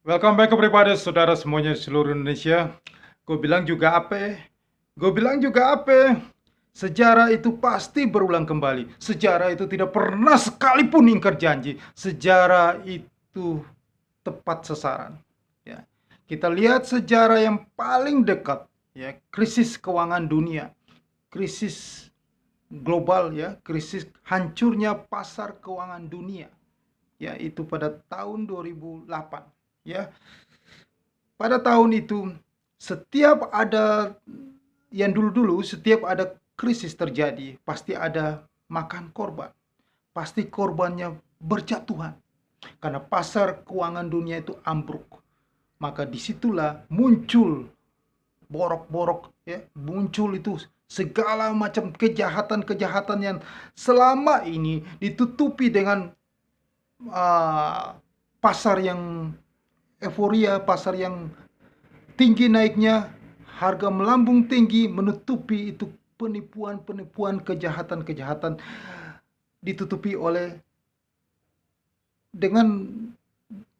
Welcome back everybody, saudara semuanya seluruh Indonesia. Gue bilang juga apa? Gue bilang juga apa? Sejarah itu pasti berulang kembali. Sejarah itu tidak pernah sekalipun ingkar janji. Sejarah itu tepat sasaran. Ya. Kita lihat sejarah yang paling dekat, ya, krisis keuangan dunia, krisis global, ya, krisis hancurnya pasar keuangan dunia, yaitu pada tahun 2008, ya. Pada tahun itu, setiap ada yang dulu-dulu, setiap ada krisis terjadi, pasti ada makan korban. Pasti korbannya berjatuhan. Karena pasar keuangan dunia itu ambruk. Maka disitulah muncul borok-borok, ya, muncul itu segala macam kejahatan-kejahatan yang selama ini ditutupi dengan uh, pasar yang euforia, pasar yang tinggi naiknya, harga melambung tinggi menutupi itu penipuan-penipuan, kejahatan-kejahatan ditutupi oleh dengan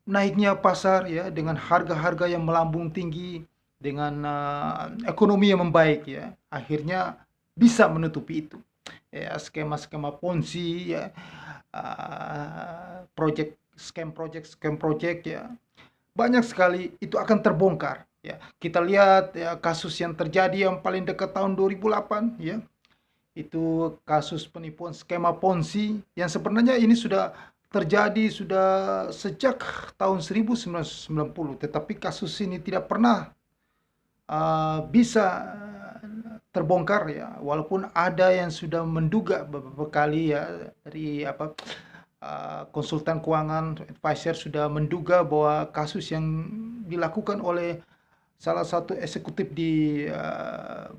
naiknya pasar, ya, dengan harga-harga yang melambung tinggi, dengan ekonomi yang membaik, ya, akhirnya bisa menutupi itu, ya, skema-skema ponzi, ya, project scam project, ya, banyak sekali itu akan terbongkar, ya. Kita lihat, ya, kasus yang terjadi yang paling dekat tahun 2008, ya. Itu kasus penipuan skema Ponzi yang sebenarnya ini sudah terjadi sudah sejak tahun 1990, tetapi kasus ini tidak pernah bisa terbongkar, ya, walaupun ada yang sudah menduga beberapa kali, ya, dari konsultan keuangan advisor sudah menduga bahwa kasus yang dilakukan oleh salah satu eksekutif di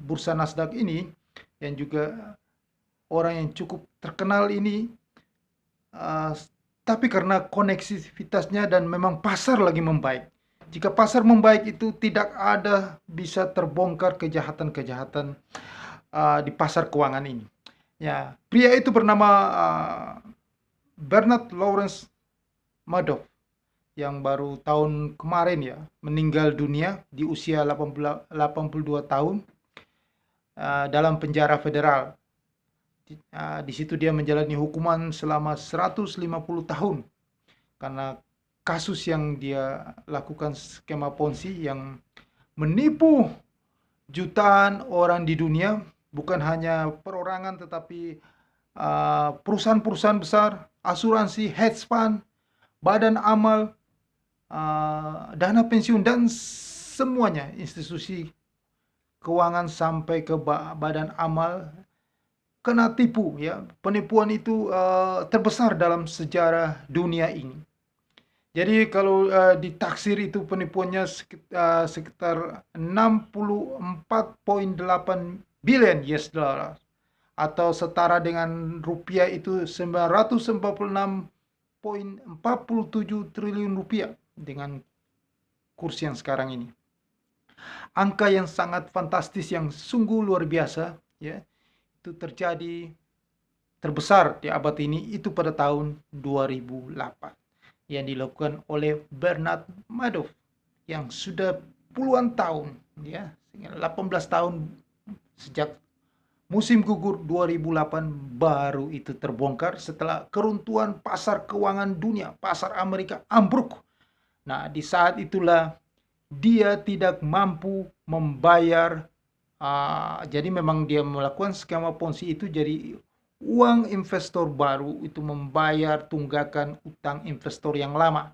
bursa Nasdaq ini, yang juga orang yang cukup terkenal ini, uh, tapi karena koneksivitasnya dan memang pasar lagi membaik. Jika pasar membaik itu tidak ada bisa terbongkar kejahatan-kejahatan di pasar keuangan ini. Ya, pria itu bernama Bernard Lawrence Madoff, yang baru tahun kemarin, ya, meninggal dunia di usia 82 tahun dalam penjara federal. Di situ dia menjalani hukuman selama 150 tahun karena kasus yang dia lakukan skema Ponzi yang menipu jutaan orang di dunia, bukan hanya perorangan tetapi perusahaan-perusahaan besar, asuransi, hedge fund, badan amal, dana pensiun, dan semuanya institusi keuangan sampai ke badan amal kena tipu, ya. Penipuan itu terbesar dalam sejarah dunia ini. Jadi kalau ditaksir itu penipuannya sekitar 64,8 billion US dollar atau setara dengan rupiah itu 946,47 triliun rupiah dengan kursi yang sekarang ini. Angka yang sangat fantastis, yang sungguh luar biasa, ya. Itu terjadi terbesar di abad ini itu pada tahun 2008 yang dilakukan oleh Bernard Madoff yang sudah puluhan tahun, ya, 18 tahun sejak musim gugur 2008 baru itu terbongkar setelah keruntuhan pasar keuangan dunia, pasar Amerika ambruk. Nah, di saat itulah dia tidak mampu membayar. Jadi memang dia melakukan skema Ponzi itu jadi uang investor baru itu membayar tunggakan utang investor yang lama.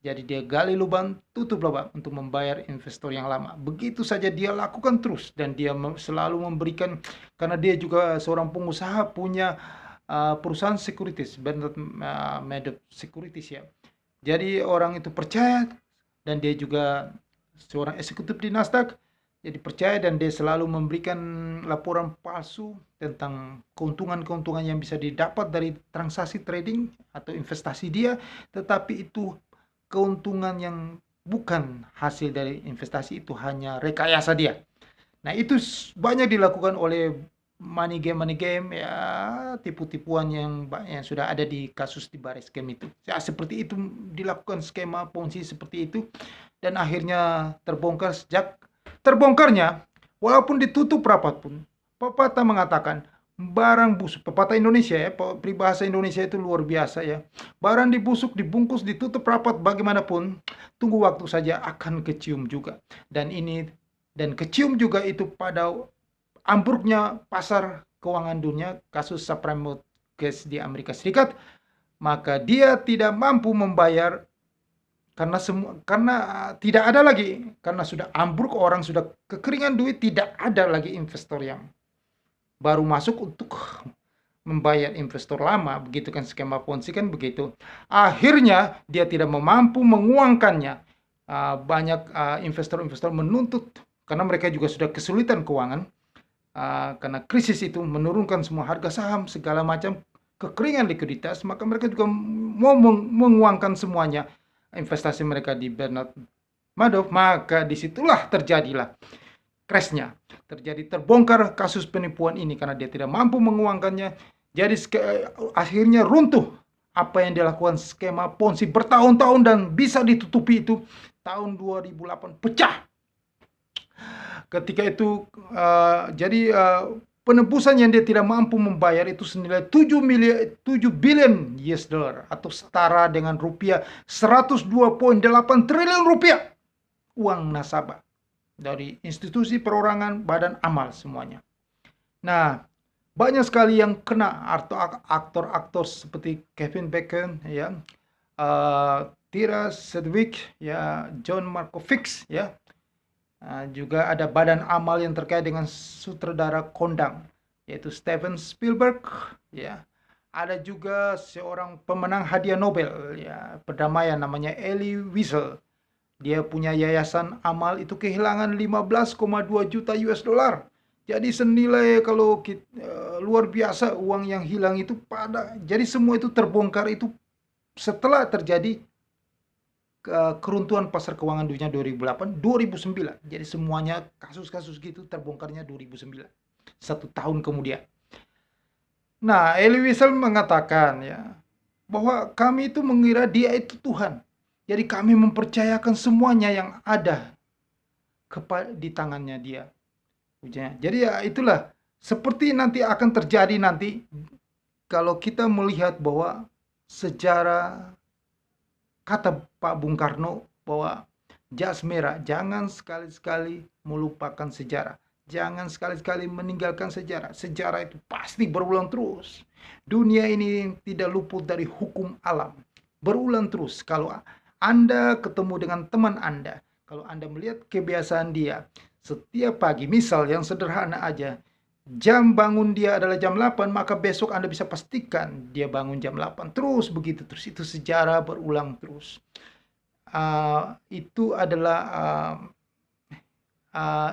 Jadi dia gali lubang, tutup lubang untuk membayar investor yang lama. Begitu saja dia lakukan terus dan dia selalu memberikan, karena dia juga seorang pengusaha punya perusahaan securities, Bernard Madoff Securities, ya. Jadi orang itu percaya dan dia juga seorang eksekutif di Nasdaq, jadi percaya dan dia selalu memberikan laporan palsu tentang keuntungan-keuntungan yang bisa didapat dari transaksi trading atau investasi dia, tetapi itu keuntungan yang bukan hasil dari investasi, itu hanya rekayasa dia. Nah, itu banyak dilakukan oleh money game ya, tipu-tipuan yang sudah ada di kasus di Bareskem itu. Ya, seperti itu dilakukan skema Ponzi seperti itu, dan akhirnya terbongkar. Sejak terbongkarnya, walaupun ditutup rapat pun, pepatah mengatakan barang busuk. Pepatah Indonesia ya, peribahasa Indonesia itu luar biasa ya. Barang dibusuk, dibungkus, ditutup rapat, bagaimanapun tunggu waktu saja akan kecium juga. Dan kecium juga itu pada ambruknya pasar keuangan dunia, kasus subprime mortgage di Amerika Serikat. Maka dia tidak mampu membayar karena tidak ada lagi, karena sudah ambruk, orang sudah kekeringan duit, tidak ada lagi investor yang baru masuk untuk membayar investor lama. Begitu kan skema Ponzi kan begitu. Akhirnya dia tidak mampu menguangkannya. Banyak investor-investor menuntut, karena mereka juga sudah kesulitan keuangan, karena krisis itu menurunkan semua harga saham, segala macam, kekeringan likuiditas, maka mereka juga mau menguangkan semuanya investasi mereka di Bernard Madoff. Maka disitulah terjadilah crashnya, terbongkar kasus penipuan ini karena dia tidak mampu menguangkannya. Jadi akhirnya runtuh apa yang dilakukan skema Ponzi bertahun-tahun dan bisa ditutupi itu tahun 2008 pecah. Ketika itu penebusan yang dia tidak mampu membayar itu senilai 7 billion US dollar atau setara dengan rupiah 102,8 triliun rupiah uang nasabah dari institusi perorangan, badan amal semuanya. Nah, banyak sekali yang kena, aktor-aktor seperti Kevin Bacon ya, Tyra Sedgwick ya, John Malkovich ya. Juga ada badan amal yang terkait dengan sutradara kondang, yaitu Steven Spielberg ya. Ada juga seorang pemenang hadiah Nobel ya, perdamaian, namanya Elie Wiesel. Dia punya yayasan amal itu kehilangan 15,2 juta US dollar. Jadi senilai kalau luar biasa uang yang hilang itu jadi semua itu terbongkar itu setelah terjadi keruntuhan pasar keuangan dunia 2008, 2009. Jadi semuanya kasus-kasus gitu terbongkarnya 2009. 1 tahun kemudian. Nah, Elie Wiesel mengatakan ya, bahwa kami itu mengira dia itu Tuhan. Jadi kami mempercayakan semuanya yang ada di tangannya dia. Jadi ya itulah seperti nanti akan terjadi nanti kalau kita melihat bahwa sejarah, kata Pak Bung Karno bahwa jas merah, jangan sekali-sekali melupakan sejarah. Jangan sekali-sekali meninggalkan sejarah. Sejarah itu pasti berulang terus. Dunia ini tidak luput dari hukum alam. Berulang terus. Kalau Anda ketemu dengan teman Anda, kalau Anda melihat kebiasaan dia, setiap pagi, misal yang sederhana aja, jam bangun dia adalah jam 8, maka besok Anda bisa pastikan dia bangun jam 8. Terus begitu terus. Itu sejarah berulang terus. Itu adalah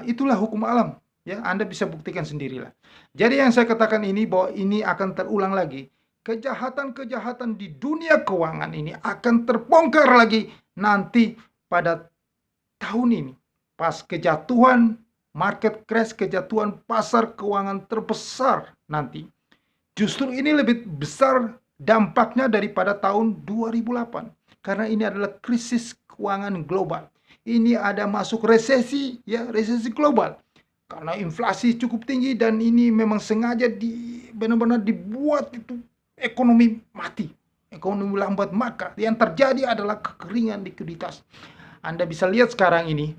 itulah hukum alam. Ya, Anda bisa buktikan sendirilah. Jadi yang saya katakan ini bahwa ini akan terulang lagi. Kejahatan-kejahatan di dunia keuangan ini akan terbongkar lagi nanti pada tahun ini. Pas kejatuhan market crash, kejatuhan pasar keuangan terbesar nanti. Justru ini lebih besar dampaknya daripada tahun 2008. Karena ini adalah krisis keuangan global. Ini ada masuk resesi, ya, resesi global. Karena inflasi cukup tinggi dan ini memang sengaja benar-benar dibuat itu ekonomi mati. Ekonomi lambat, maka yang terjadi adalah kekeringan likuiditas. Anda bisa lihat sekarang ini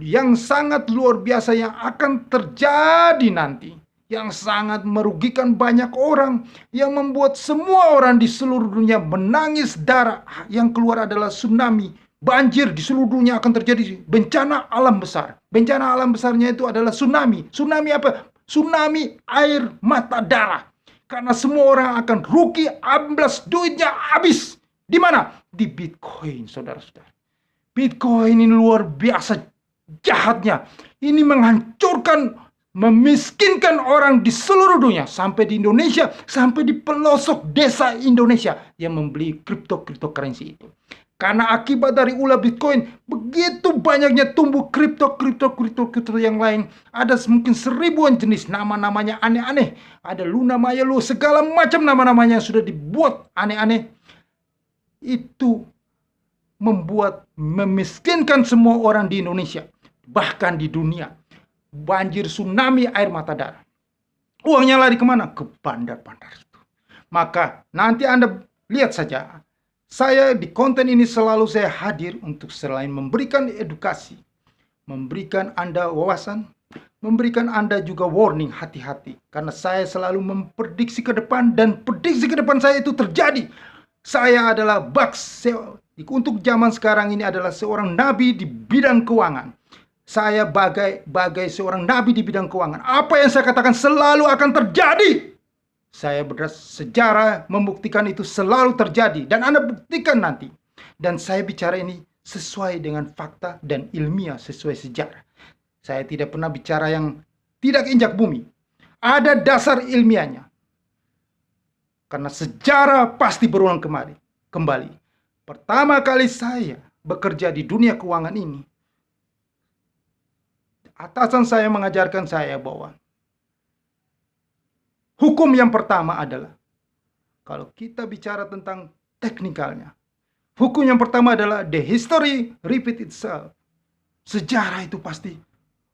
yang sangat luar biasa yang akan terjadi nanti, yang sangat merugikan banyak orang, yang membuat semua orang di seluruh dunia menangis darah. Yang keluar adalah tsunami, banjir di seluruh dunia akan terjadi, bencana alam besar. Bencana alam besarnya itu adalah tsunami. Tsunami apa? Tsunami air mata darah. Karena semua orang akan rugi, amblas, duitnya habis. Di mana? Di Bitcoin, saudara-saudara. Bitcoin ini luar biasa jahatnya. Ini menghancurkan, memiskinkan orang di seluruh dunia. Sampai di Indonesia, sampai di pelosok desa Indonesia yang membeli cryptocurrency itu. Karena akibat dari ulah Bitcoin, begitu banyaknya tumbuh kripto yang lain. Ada mungkin 1000-an jenis, nama-namanya aneh-aneh. Ada Luna Maya, segala macam nama-namanya yang sudah dibuat aneh-aneh. Itu memiskinkan semua orang di Indonesia, bahkan di dunia. Banjir, tsunami, air mata darah. Uangnya lari kemana? Ke bandar-bandar itu. Maka nanti Anda lihat saja, saya di konten ini selalu saya hadir untuk selain memberikan edukasi, memberikan Anda wawasan, memberikan Anda juga warning, hati-hati. Karena saya selalu memprediksi ke depan, dan prediksi ke depan saya itu terjadi. Saya adalah Bugs. Untuk zaman sekarang ini adalah seorang nabi di bidang keuangan. Saya bagai seorang nabi di bidang keuangan. Apa yang saya katakan selalu akan terjadi. Saya berdasarkan sejarah membuktikan itu selalu terjadi. Dan Anda buktikan nanti. Dan saya bicara ini sesuai dengan fakta dan ilmiah, sesuai sejarah. Saya tidak pernah bicara yang tidak injak bumi. Ada dasar ilmiahnya. Karena sejarah pasti berulang kembali. Pertama kali saya bekerja di dunia keuangan ini, atasan saya mengajarkan saya bahwa hukum yang pertama adalah, kalau kita bicara tentang teknikalnya, hukum yang pertama adalah the history repeat itself. Sejarah itu pasti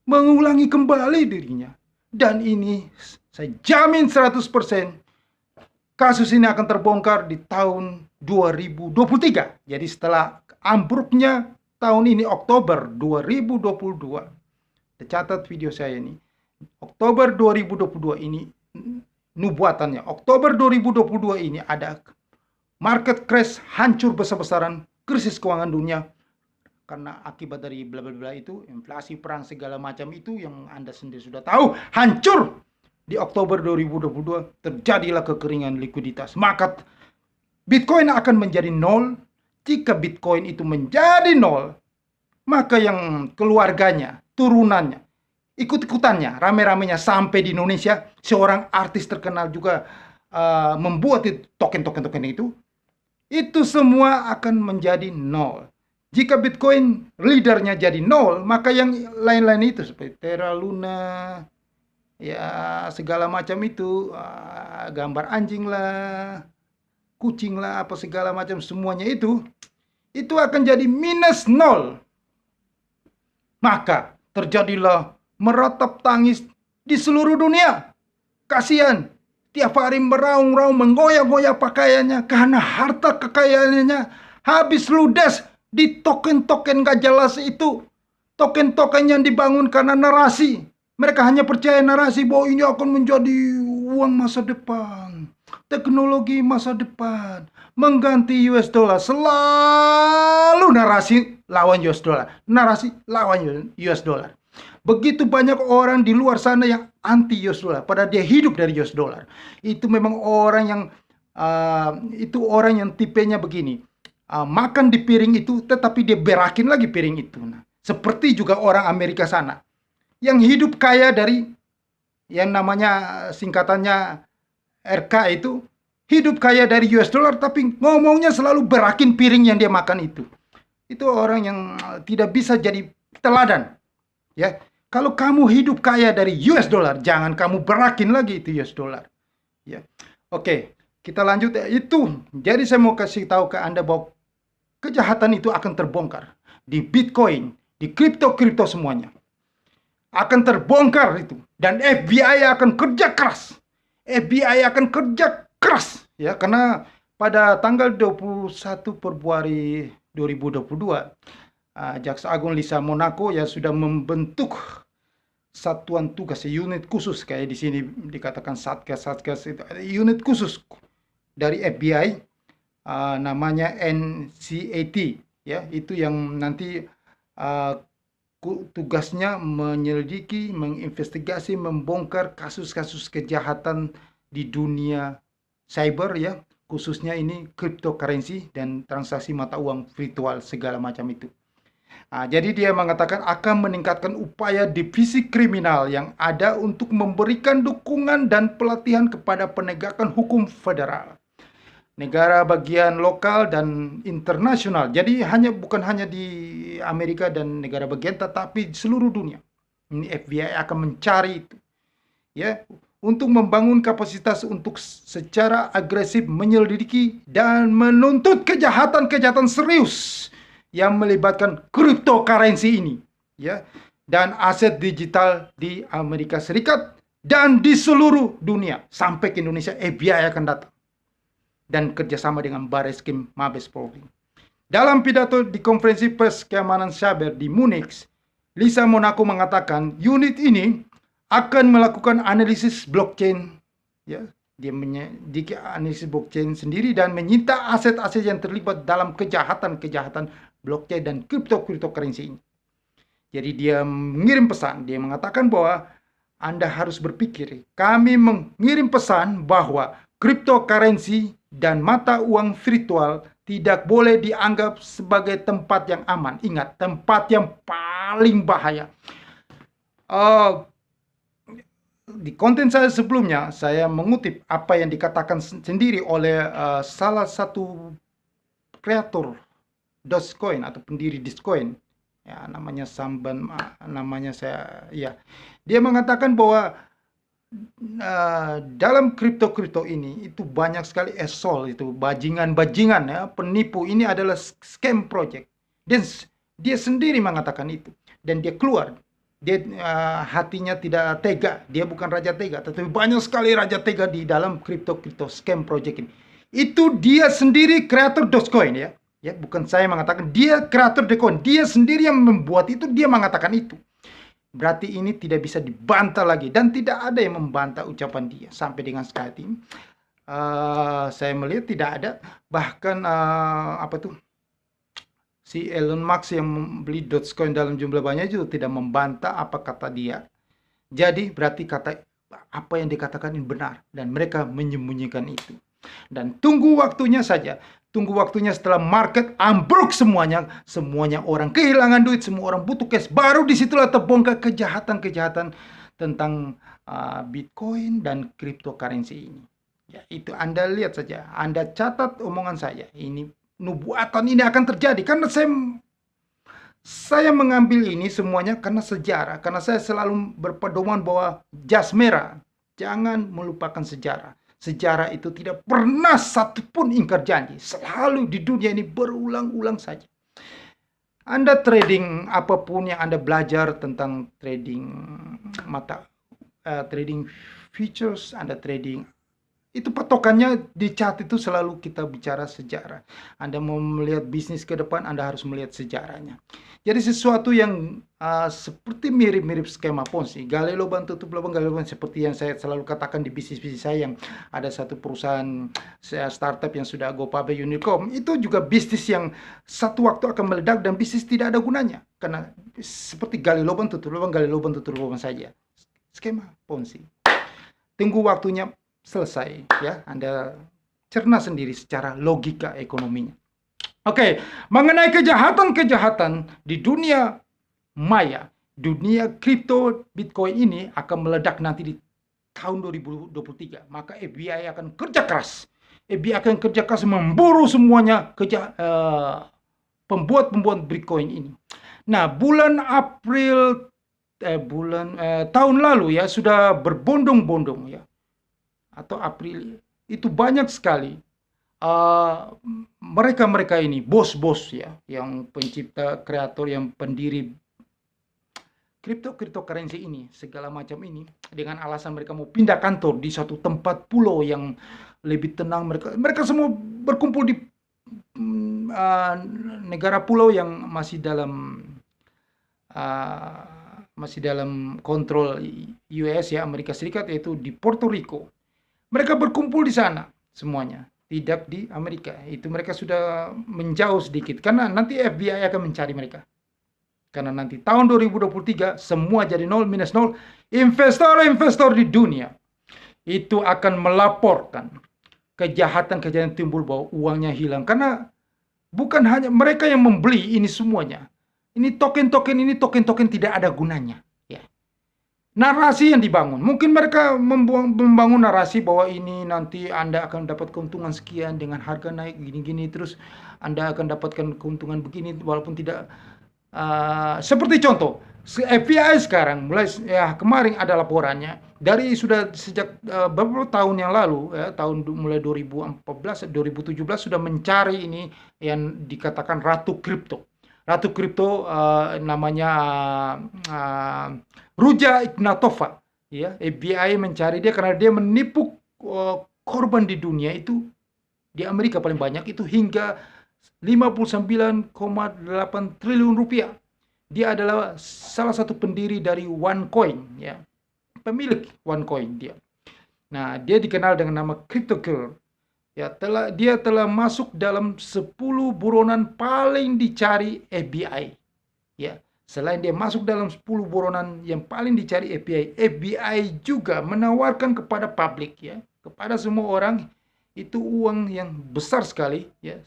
mengulangi kembali dirinya. Dan ini saya jamin 100%. Kasus ini akan terbongkar di tahun 2023. Jadi setelah ambruknya tahun ini, Oktober 2022. Catat video saya ini. Oktober 2022 ini nubuatannya. Oktober 2022 ini ada market crash, hancur besar-besaran, krisis keuangan dunia. Karena akibat dari bla bla bla itu, inflasi, perang, segala macam itu yang Anda sendiri sudah tahu, hancur. Di Oktober 2022 terjadilah kekeringan likuiditas. Maka Bitcoin akan menjadi nol. Jika Bitcoin itu menjadi nol, maka yang keluarganya, turunannya, ikut-ikutannya, rame-ramenya sampai di Indonesia, seorang artis terkenal juga membuat token-token itu semua akan menjadi nol. Jika Bitcoin leadernya jadi nol, maka yang lain-lain itu seperti Terra, Luna, ya segala macam itu, gambar anjing lah, kucing lah, apa segala macam, semuanya itu akan jadi minus nol. Maka terjadilah meratap tangis di seluruh dunia. Kasihan, tiap hari meraung-raung, menggoyah-goyah pakaiannya karena harta kekayaannya habis ludes di token-token gak jelas itu. Token-token yang dibangun karena narasi. Mereka hanya percaya narasi bahwa ini akan menjadi uang masa depan, teknologi masa depan, mengganti US dollar. Selalu narasi lawan US dollar, narasi lawan US dollar. Begitu banyak orang di luar sana yang anti US dollar, padahal dia hidup dari US dollar. Itu memang orang yang tipenya begini, makan di piring itu, tetapi dia berakin lagi piring itu. Nah, seperti juga orang Amerika sana, yang hidup kaya dari yang namanya singkatannya RK itu, hidup kaya dari US dollar, tapi ngomongnya selalu berakin piring yang dia makan itu. Itu orang yang tidak bisa jadi teladan. Ya, kalau kamu hidup kaya dari US dollar, jangan kamu berakin lagi itu US dollar. Ya, oke, kita lanjut. Itu, jadi saya mau kasih tahu ke Anda bahwa kejahatan itu akan terbongkar di Bitcoin, di kripto semuanya. Akan terbongkar itu, dan FBI akan kerja keras. FBI akan kerja keras, ya, karena pada tanggal 21 Februari 2022 Jaksa Agung Lisa Monaco ya sudah membentuk satuan tugas, unit khusus, kayak di sini dikatakan satgas itu, unit khusus dari FBI, namanya NCAT, ya, itu yang nanti tugasnya menyelidiki, menginvestigasi, membongkar kasus-kasus kejahatan di dunia cyber, ya, khususnya ini cryptocurrency dan transaksi mata uang virtual segala macam itu. Jadi dia mengatakan akan meningkatkan upaya divisi kriminal yang ada untuk memberikan dukungan dan pelatihan kepada penegakan hukum federal. negara bagian lokal dan internasional. Jadi bukan hanya di Amerika dan negara bagian, tetapi di seluruh dunia. Ini FBI akan mencari itu, ya, untuk membangun kapasitas untuk secara agresif menyelidiki dan menuntut kejahatan-kejahatan serius yang melibatkan cryptocurrency ini, ya, dan aset digital di Amerika Serikat dan di seluruh dunia. Sampai ke Indonesia, FBI akan datang dan kerjasama dengan Barreskrim Mabes Polri. Dalam pidato di konferensi pers keamanan cyber di Munich, Lisa Monaco mengatakan unit ini akan melakukan analisis blockchain, ya, dia analisis blockchain sendiri dan menyita aset-aset yang terlibat dalam kejahatan-kejahatan blockchain dan cryptocurrency ini. Jadi dia mengirim pesan, dia mengatakan bahwa Anda harus berpikir, kami mengirim pesan bahwa cryptocurrency dan mata uang virtual tidak boleh dianggap sebagai tempat yang aman. Ingat, tempat yang paling bahaya. Di konten saya sebelumnya, saya mengutip apa yang dikatakan sendiri oleh salah satu kreator Dogecoin atau pendiri Dogecoin. Ya, namanya Samban, namanya saya, ya. Dia mengatakan bahwa dalam kripto ini itu banyak sekali esol, itu bajingan-bajingan, ya, penipu. Ini adalah scam project. Dan dia sendiri mengatakan itu, dan dia keluar. Dia hatinya tidak tega. Dia bukan raja tega, tetapi banyak sekali raja tega di dalam kripto scam project ini. Itu dia sendiri kreator Dogecoin, ya. Ya, bukan saya mengatakan, dia kreator Dogecoin. Dia sendiri yang membuat itu, dia mengatakan itu. Berarti ini tidak bisa dibantah lagi, dan tidak ada yang membantah ucapan dia sampai dengan saat ini. Saya melihat tidak ada. Bahkan si Elon Musk yang membeli Dogecoin dalam jumlah banyak juga tidak membantah apa kata dia. Jadi berarti apa yang dikatakan ini benar, dan mereka menyembunyikan itu. Dan tunggu waktunya saja. Tunggu waktunya setelah market ambruk semuanya orang kehilangan duit, semua orang butuh cash, baru disitulah terbongkar kejahatan-kejahatan tentang Bitcoin dan cryptocurrency ini. Ya, itu Anda lihat saja, Anda catat omongan saya. Ini nubuatan ini akan terjadi karena saya mengambil ini semuanya karena sejarah, karena saya selalu berpedoman bahwa jas merah, jangan melupakan sejarah. Sejarah itu tidak pernah satupun ingkar janji. Selalu di dunia ini berulang-ulang saja. Anda trading apapun yang Anda belajar tentang trading trading futures, Anda trading, itu patokannya di chat itu selalu kita bicara sejarah. Anda mau melihat bisnis ke depan, Anda harus melihat sejarahnya. Jadi sesuatu yang seperti mirip-mirip skema Ponzi, gali lubang tutup lubang, gali lubang, seperti yang saya selalu katakan di bisnis-bisnis saya, yang ada satu perusahaan startup yang sudah go public, Unicom, itu juga bisnis yang satu waktu akan meledak dan bisnis tidak ada gunanya, karena seperti gali lubang tutup lubang saja, skema Ponzi. Tunggu waktunya selesai, ya, Anda cerna sendiri secara logika ekonominya. Oke, mengenai kejahatan-kejahatan di dunia maya, dunia kripto Bitcoin ini akan meledak nanti di tahun 2023. Maka FBI akan kerja keras. FBI akan kerja keras memburu semuanya pembuat Bitcoin ini. Nah, bulan April tahun lalu, ya, sudah berbondong-bondong, ya, atau April, itu banyak sekali mereka ini, bos-bos, ya, yang pencipta, kreator, yang pendiri cryptocurrency ini, segala macam ini, dengan alasan mereka mau pindah kantor di suatu tempat pulau yang lebih tenang. Mereka semua berkumpul di negara pulau yang masih dalam kontrol US, ya, Amerika Serikat, yaitu di Puerto Rico. Mereka berkumpul di sana semuanya, tidak di Amerika. Itu mereka sudah menjauh sedikit, karena nanti FBI akan mencari mereka. Karena nanti tahun 2023 semua jadi nol minus nol. Investor-investor di dunia itu akan melaporkan kejahatan-kejahatan timbul bahwa uangnya hilang. Karena bukan hanya mereka yang membeli ini semuanya. Ini token-token tidak ada gunanya. Ya. narasi yang dibangun. Mungkin mereka membangun narasi bahwa ini nanti Anda akan dapat keuntungan sekian dengan harga naik gini-gini, terus Anda akan dapatkan keuntungan begini walaupun tidak. Seperti contoh, FBI sekarang mulai ya kemarin ada laporannya dari sudah sejak beberapa tahun yang lalu ya, mulai 2014 2017 sudah mencari ini yang dikatakan ratu kripto. Ratu kripto namanya uh, Ruja Ignatova, ya. FBI mencari dia karena dia menipu korban di dunia itu, di Amerika paling banyak itu hingga 59,8 triliun rupiah. Dia adalah salah satu pendiri dari OneCoin, ya. Pemilik OneCoin dia. Nah, dia dikenal dengan nama CryptoKiller. Ya, dia telah masuk dalam 10 buronan paling dicari FBI. Ya, selain dia masuk dalam 10 buronan yang paling dicari FBI, FBI juga menawarkan kepada publik, ya, kepada semua orang, itu uang yang besar sekali, ya,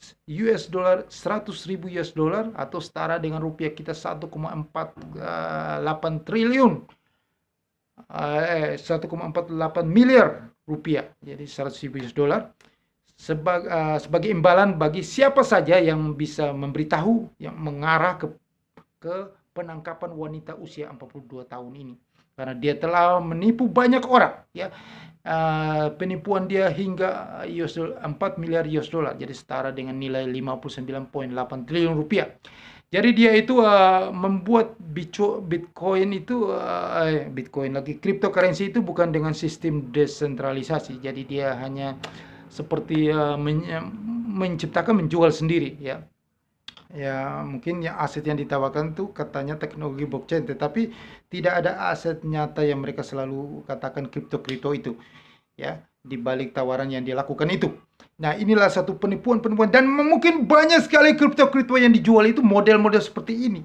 US dollar 100.000 US dollar atau setara dengan rupiah kita 1,48 triliun. 1,48 miliar rupiah, jadi 100.000 US dollar sebagai imbalan bagi siapa saja yang bisa memberitahu, yang mengarah ke penangkapan wanita usia 42 tahun ini, karena dia telah menipu banyak orang, ya. Penipuan dia hingga 4 miliar US dollar, jadi setara dengan nilai 59,8 triliun rupiah. Jadi dia itu membuat Bitcoin itu, Bitcoin lagi, cryptocurrency itu bukan dengan sistem desentralisasi. Jadi dia hanya seperti menciptakan, menjual sendiri, ya. Ya, mungkin yang aset yang ditawarkan itu katanya teknologi blockchain, tetapi tidak ada aset nyata yang mereka selalu katakan kripto itu, ya, di balik tawaran yang dilakukan itu. Nah, inilah satu penipuan dan mungkin banyak sekali kripto yang dijual itu model-model seperti ini,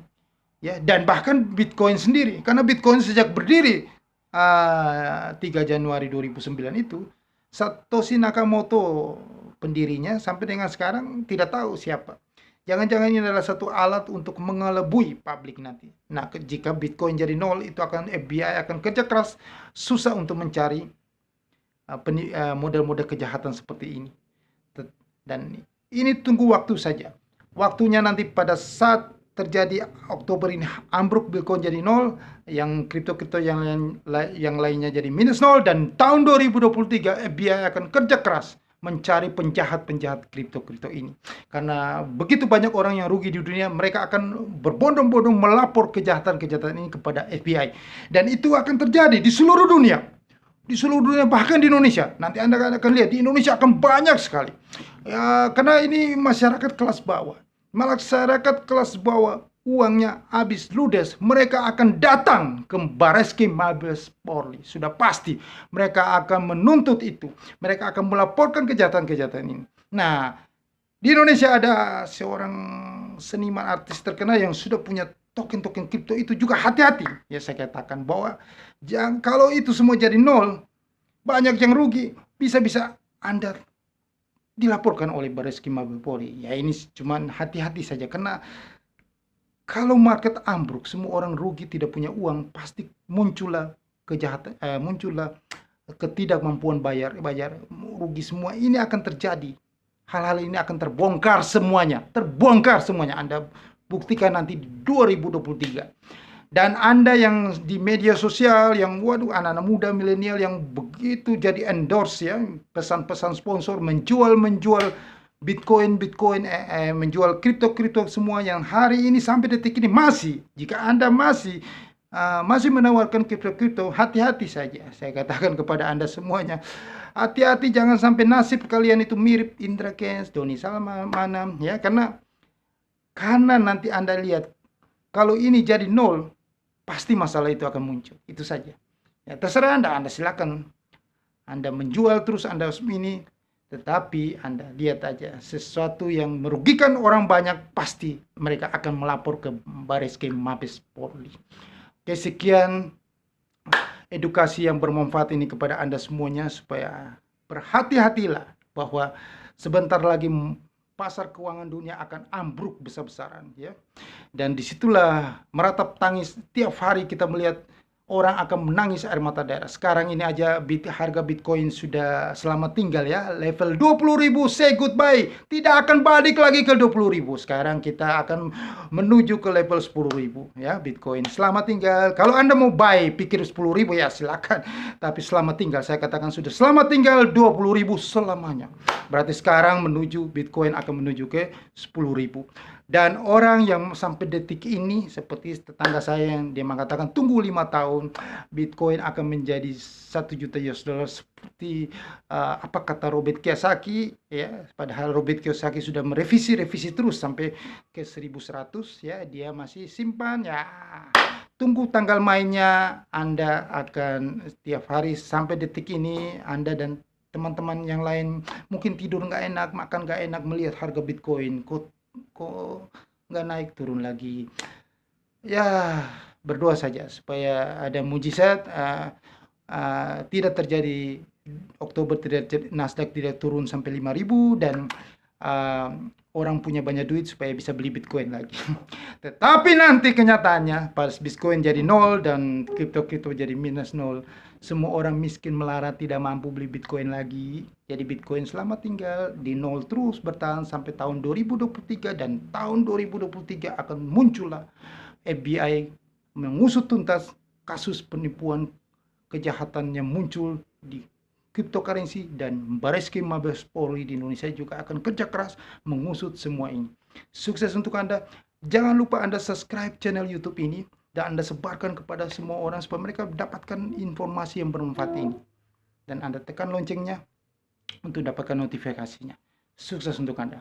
ya, dan bahkan Bitcoin sendiri, karena Bitcoin sejak berdiri 3 Januari 2009 itu, Satoshi Nakamoto pendirinya, sampai dengan sekarang tidak tahu siapa. Jangan-jangan ini adalah satu alat untuk mengelabui publik nanti. Nah, jika Bitcoin jadi nol, itu akan FBI akan kerja keras, susah untuk mencari model-model kejahatan seperti ini. Dan ini tunggu waktu saja. Waktunya nanti pada saat terjadi Oktober ini ambruk Bitcoin jadi nol, yang kripto yang lainnya jadi minus nol, dan tahun 2023 FBI akan kerja keras mencari penjahat-penjahat kripto ini. Karena begitu banyak orang yang rugi di dunia, mereka akan berbondong-bondong melapor kejahatan-kejahatan ini kepada FBI. Dan itu akan terjadi di seluruh dunia. Di seluruh dunia, bahkan di Indonesia. Nanti Anda akan lihat, di Indonesia akan banyak sekali. Ya, karena ini masyarakat kelas bawah. Masyarakat kelas bawah, uangnya habis ludes, mereka akan datang ke Bareskrim Mabes Polri. Sudah pasti mereka akan menuntut itu. Mereka akan melaporkan kejahatan-kejahatan ini. Nah, di Indonesia ada seorang seniman artis terkenal yang sudah punya token-token kripto itu juga. Hati-hati, ya, saya katakan bahwa kalau itu semua jadi nol, banyak yang rugi. Bisa-bisa Anda dilaporkan oleh Bareskrim Mabes Polri. Ya, ini cuman hati-hati saja, karena kalau market ambruk, semua orang rugi, tidak punya uang, pasti muncullah kejahatan, muncullah ketidakmampuan bayar, rugi semua. Ini akan terjadi. Hal-hal ini akan terbongkar semuanya. Anda buktikan nanti di 2023. Dan Anda yang di media sosial, yang waduh, anak-anak muda milenial yang begitu jadi endorse, ya, pesan-pesan sponsor, menjual Bitcoin, menjual kripto semua, yang hari ini sampai detik ini masih, jika Anda masih menawarkan kripto, hati-hati saja. Saya katakan kepada Anda semuanya, hati-hati, jangan sampai nasib kalian itu mirip Indra Kents, Doni Salmanan, ya, karena nanti Anda lihat, kalau ini jadi nol, pasti masalah itu akan muncul. Itu saja. Ya, terserah Anda silakan Anda menjual terus, Anda ini, tetapi Anda lihat aja, sesuatu yang merugikan orang banyak, pasti mereka akan melapor ke Bareskrim Mabes Polri. Oke, sekian edukasi yang bermanfaat ini kepada Anda semuanya, supaya berhati-hatilah bahwa sebentar lagi pasar keuangan dunia akan ambruk besar-besaran, ya. Dan disitulah meratap tangis tiap hari kita melihat orang akan menangis air mata darah. Sekarang ini aja harga Bitcoin sudah selamat tinggal ya, level 20.000, say goodbye. Tidak akan balik lagi ke 20.000. Sekarang kita akan menuju ke level 10.000 ya Bitcoin. Selamat tinggal. Kalau Anda mau buy pikir 10.000 ya silakan. Tapi selamat tinggal, saya katakan sudah selamat tinggal 20.000 selamanya. Berarti sekarang Bitcoin akan menuju ke 10.000. Dan orang yang sampai detik ini seperti tetangga saya yang dia mengatakan tunggu 5 tahun Bitcoin akan menjadi 1 juta US dollar seperti apa kata Robert Kiyosaki ya, padahal Robert Kiyosaki sudah merevisi terus sampai ke 1100 ya, dia masih simpan ya. Tunggu tanggal mainnya, Anda akan setiap hari sampai detik ini Anda dan teman-teman yang lain mungkin tidur nggak enak, makan nggak enak melihat harga Bitcoin kok nggak naik turun lagi. Ya berdoa saja supaya ada mujizat, tidak terjadi Oktober, Nasdaq tidak turun sampai 5.000 dan orang punya banyak duit supaya bisa beli Bitcoin lagi. Tetapi nanti kenyataannya pas Bitcoin jadi 0 dan kripto jadi minus 0, semua orang miskin melarat tidak mampu beli Bitcoin lagi. Jadi Bitcoin selamat tinggal di 0 terus bertahan sampai tahun 2023, dan tahun 2023 akan muncullah FBI mengusut tuntas kasus penipuan kejahatan yang muncul di cryptocurrency, dan Bareskrim Mabes Polri di Indonesia juga akan kerja keras mengusut semua ini. Sukses untuk Anda. Jangan lupa Anda subscribe channel YouTube ini dan Anda sebarkan kepada semua orang supaya mereka dapatkan informasi yang bermanfaat ini. Dan Anda tekan loncengnya untuk dapatkan notifikasinya. Sukses untuk Anda.